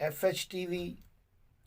FH TV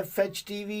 FH TV,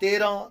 13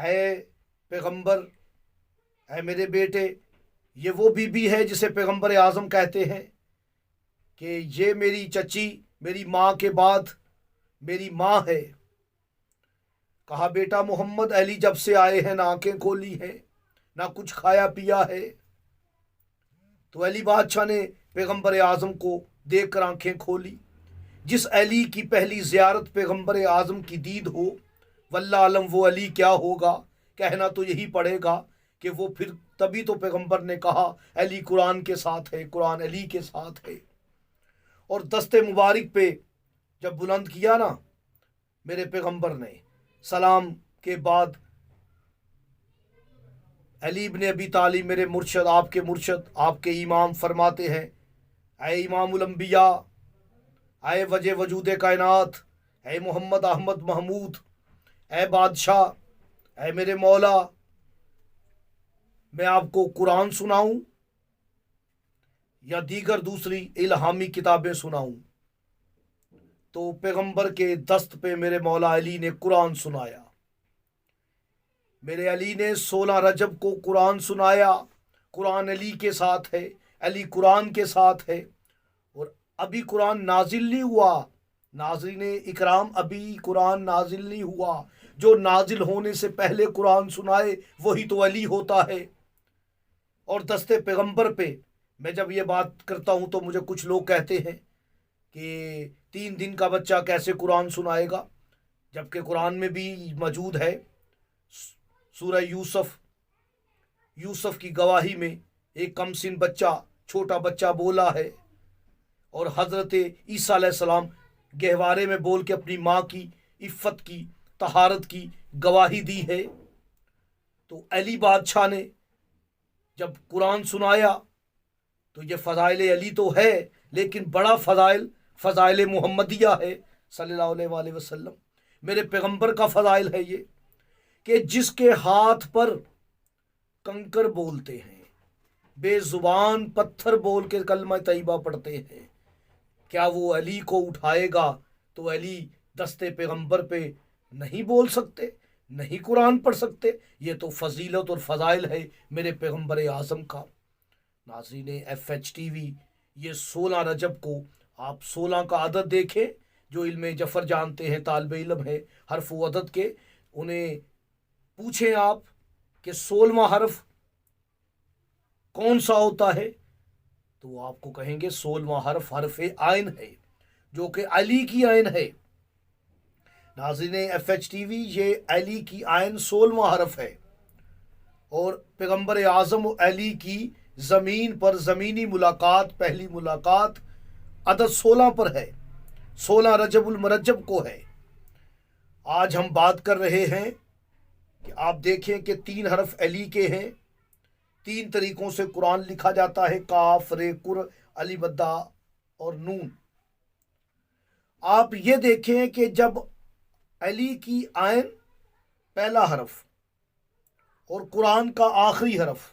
اے پیغمبر، اے میرے بیٹے، یہ وہ بی بی ہے جسے پیغمبر اعظم کہتے ہیں کہ یہ میری چچی، میری ماں کے بعد میری ماں ہے۔ کہا بیٹا محمد، علی جب سے آئے ہیں نہ آنکھیں کھولی ہیں نہ کچھ کھایا پیا ہے۔ تو علی بادشاہ نے پیغمبر اعظم کو دیکھ کر آنکھیں کھولی۔ جس علی کی پہلی زیارت پیغمبر اعظم کی دید ہو، واللہ علم وہ علی کیا ہوگا، کہنا تو یہی پڑے گا کہ وہ پھر تبھی تو پیغمبر نے کہا علی قرآن کے ساتھ ہے، قرآن علی کے ساتھ ہے۔ اور دست مبارک پہ جب بلند کیا نا میرے پیغمبر نے، سلام کے بعد علی بن ابی طالب میرے مرشد، آپ کے مرشد، آپ کے امام فرماتے ہیں، اے امام الانبیاء، اے وجہ وجود کائنات، اے محمد احمد محمود، اے بادشاہ، اے میرے مولا، میں آپ کو قرآن سناؤں یا دیگر دوسری الہامی کتابیں سناؤں؟ تو پیغمبر کے دست پہ میرے مولا علی نے قرآن سنایا۔ میرے علی نے 16 رجب کو قرآن سنایا۔ قرآن علی کے ساتھ ہے، علی قرآن کے ساتھ ہے، اور ابھی قرآن نازل نہیں ہوا۔ ناظرین اکرام، ابھی قرآن نازل نہیں ہوا۔ جو نازل ہونے سے پہلے قرآن سنائے وہی تو علی ہوتا ہے۔ اور دست پیغمبر پہ میں جب یہ بات کرتا ہوں تو مجھے کچھ لوگ کہتے ہیں کہ 3 دن کا بچہ کیسے قرآن سنائے گا، جبکہ قرآن میں بھی موجود ہے۔ سورہ یوسف کی گواہی میں ایک کم سن بچہ، چھوٹا بچہ بولا ہے، اور حضرت عیسیٰ علیہ السلام گہوارے میں بول کے اپنی ماں کی عفت کی، طہارت کی گواہی دی ہے۔ تو علی بادشاہ نے جب قرآن سنایا تو یہ فضائل علی تو ہے، لیکن بڑا فضائل محمدیہ ہے صلی اللہ علیہ وآلہ وسلم۔ میرے پیغمبر کا فضائل ہے یہ کہ جس کے ہاتھ پر کنکر بولتے ہیں، بے زبان پتھر بول کے کلمہ طیبہ پڑھتے ہیں، کیا وہ علی کو اٹھائے گا تو علی دستے پیغمبر پہ نہیں بول سکتے، نہیں قرآن پڑھ سکتے؟ یہ تو فضیلت اور فضائل ہے میرے پیغمبر اعظم کا۔ ناظرین ایف ایچ ٹی وی، یہ 16 رجب کو آپ 16 کا عدد دیکھیں۔ جو علم جفر جانتے ہیں، طالب علم ہے حرف و عدد کے، انہیں پوچھیں آپ کہ 16واں حرف کون سا ہوتا ہے، تو وہ آپ کو کہیں گے 16واں حرف حرف عین ہے، جو کہ علی کی عین ہے۔ ناظرین ایف ایچ ٹی وی، یہ علی کی عین 16واں حرف ہے، اور پیغمبر اعظم و علی کی زمین پر زمینی ملاقات، پہلی ملاقات عدد 16 پر ہے، 16 رجب المرجب کو ہے۔ آج ہم بات کر رہے ہیں کہ آپ دیکھیں کہ 3 حرف علی کے ہیں، 3 طریقوں سے قرآن لکھا جاتا ہے، کاف، رے، قر، علی مدہ اور نون۔ آپ یہ دیکھیں کہ جب علی کی عین پہلا حرف اور قرآن کا آخری حرف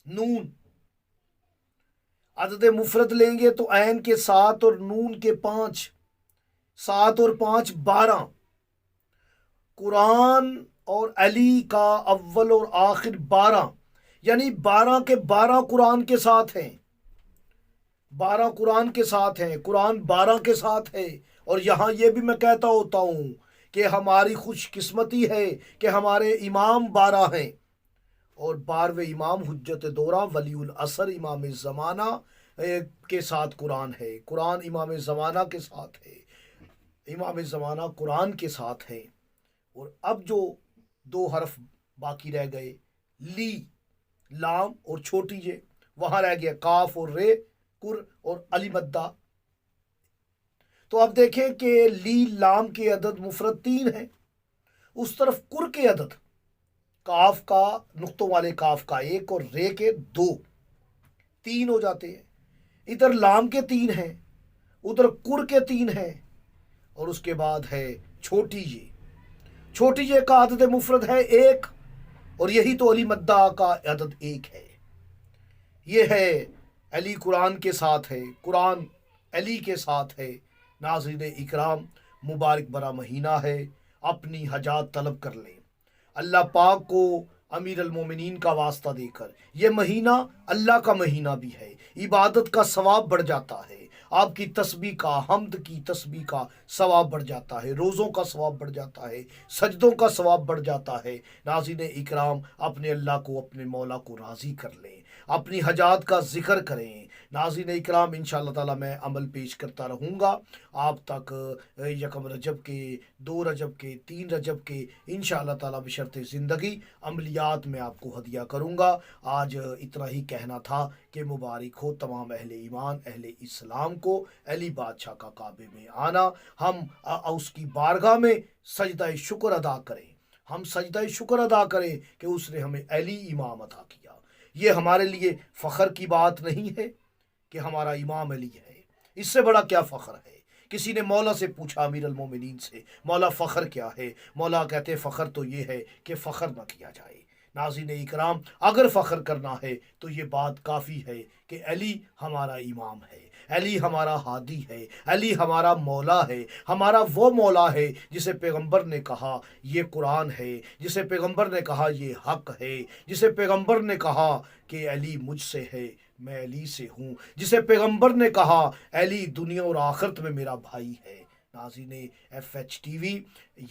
نون، عدد مفرد لیں گے تو عین کے 7 اور نون کے 5، 7 اور 5 12۔ قرآن اور علی کا اول اور آخر 12، یعنی 12 کے 12 قرآن کے ساتھ ہیں، 12 قرآن کے ساتھ ہیں، قرآن 12 کے ساتھ ہے۔ اور یہاں یہ بھی میں کہتا ہوتا ہوں کہ ہماری خوش قسمتی ہے کہ ہمارے امام 12 ہیں، اور 12ویں امام حجت دورہ ولی العصر امام زمانہ کے ساتھ قرآن ہے، قرآن امام زمانہ کے ساتھ ہے، امام زمانہ قرآن کے ساتھ ہے۔ اور اب جو 2 حرف باقی رہ گئے، لی، لام اور چھوٹی جے، وہاں رہ گیا کاف اور رے، قر اور علی مدہ۔ تو اب دیکھیں کہ لی، لام کے عدد مفرد 3 ہیں، اس طرف قر کے عدد، کاف کا، نقطوں والے کاف کا 1 اور رے کے 2، 3 ہو جاتے ہیں۔ ادھر لام کے 3 ہیں، ادھر قر کے 3 ہیں، اور اس کے بعد ہے چھوٹی جے۔ چھوٹی جے کا عدد مفرد ہے 1، اور یہی تو علی مدہ کا عدد 1 ہے۔ یہ ہے علی قرآن کے ساتھ ہے، قرآن علی کے ساتھ ہے۔ ناظرین اکرام، مبارک برا مہینہ ہے، اپنی حاجات طلب کر لیں۔ اللہ پاک کو امیر المومنین کا واسطہ دے کر یہ مہینہ اللہ کا مہینہ بھی ہے، عبادت کا ثواب بڑھ جاتا ہے، آپ کی تسبیح کا، حمد کی تسبیح کا ثواب بڑھ جاتا ہے، روزوں کا ثواب بڑھ جاتا ہے، سجدوں کا ثواب بڑھ جاتا ہے۔ ناظرین اکرام، اپنے اللہ کو، اپنے مولا کو راضی کر لیں، اپنی حاجات کا ذکر کریں۔ ناظرین اکرام، انشاءاللہ تعالی میں عمل پیش کرتا رہوں گا آپ تک، یکم رجب کے، 2 رجب کے، 3 رجب کے، انشاءاللہ تعالی بشرط زندگی عملیات میں آپ کو ہدیہ کروں گا۔ آج اتنا ہی کہنا تھا کہ مبارک ہو تمام اہل ایمان، اہل اسلام کو علی بادشاہ کا کعبے میں آنا۔ ہم اس کی بارگاہ میں سجدہ شکر ادا کریں، ہم سجدہ شکر ادا کریں کہ اس نے ہمیں علی امام عطا کیا۔ یہ ہمارے لیے فخر کی بات نہیں ہے کہ ہمارا امام علی ہے، اس سے بڑا کیا فخر ہے؟ کسی نے مولا سے پوچھا، امیر المومنین سے، مولا فخر کیا ہے؟ مولا کہتے فخر تو یہ ہے کہ فخر نہ کیا جائے۔ ناظرین اکرام، اگر فخر کرنا ہے تو یہ بات کافی ہے کہ علی ہمارا امام ہے، علی ہمارا ہادی ہے، علی ہمارا مولا ہے، ہمارا وہ مولا ہے جسے پیغمبر نے کہا یہ قرآن ہے، جسے پیغمبر نے کہا یہ حق ہے، جسے پیغمبر نے کہا کہ علی مجھ سے ہے، میں علی سے ہوں، جسے پیغمبر نے کہا علی دنیا اور آخرت میں میرا بھائی ہے۔ ناظرین FH TV،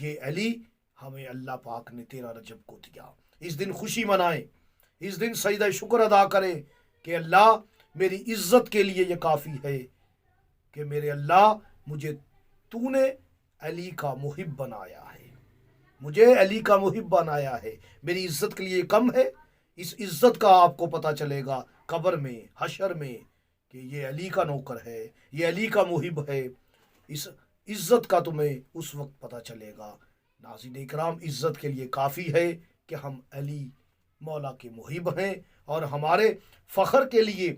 یہ علی ہمیں اللہ پاک نے 13 رجب کو دیا۔ اس دن خوشی منائیں، اس دن سجدہ شکر ادا کریں کہ اللہ میری عزت کے لیے یہ کافی ہے کہ میرے اللہ مجھے تو نے علی کا محب بنایا ہے، مجھے علی کا محب بنایا ہے، میری عزت کے لیے کم ہے؟ اس عزت کا آپ کو پتہ چلے گا قبر میں، حشر میں، کہ یہ علی کا نوکر ہے، یہ علی کا محب ہے۔ اس عزت کا تمہیں اس وقت پتہ چلے گا۔ ناظرین اکرام، عزت کے لیے کافی ہے کہ ہم علی مولا کے محب ہیں، اور ہمارے فخر کے لیے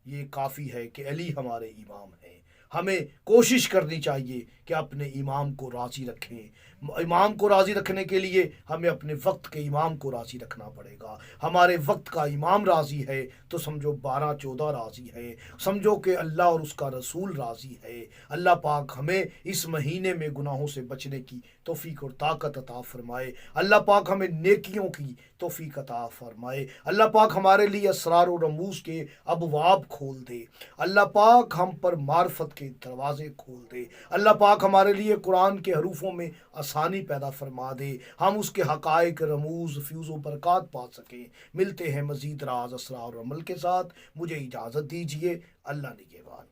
یہ کافی ہے کہ علی ہمارے امام ہیں۔ ہمیں کوشش کرنی چاہیے کہ اپنے امام کو راضی رکھیں۔ امام کو راضی رکھنے کے لیے ہمیں اپنے وقت کے امام کو راضی رکھنا پڑے گا۔ ہمارے وقت کا امام راضی ہے تو سمجھو 12-14 راضی ہے، سمجھو کہ اللہ اور اس کا رسول راضی ہے۔ اللہ پاک ہمیں اس مہینے میں گناہوں سے بچنے کی توفیق اور طاقت عطا فرمائے۔ اللہ پاک ہمیں نیکیوں کی توفیق عطا فرمائے۔ اللہ پاک ہمارے لیے اسرار و رموز کے ابواب کھول دے۔ اللہ پاک ہم پر معرفت کے دروازے کھول دے۔ اللہ پاک ہمارے لیے قرآن کے حروفوں میں آسانی پیدا فرما دے، ہم اس کے حقائق، رموز، فیوز و برکات پا سکیں۔ ملتے ہیں مزید راز، اسرار اور عمل کے ساتھ، مجھے اجازت دیجیے۔ اللہ نگہبان۔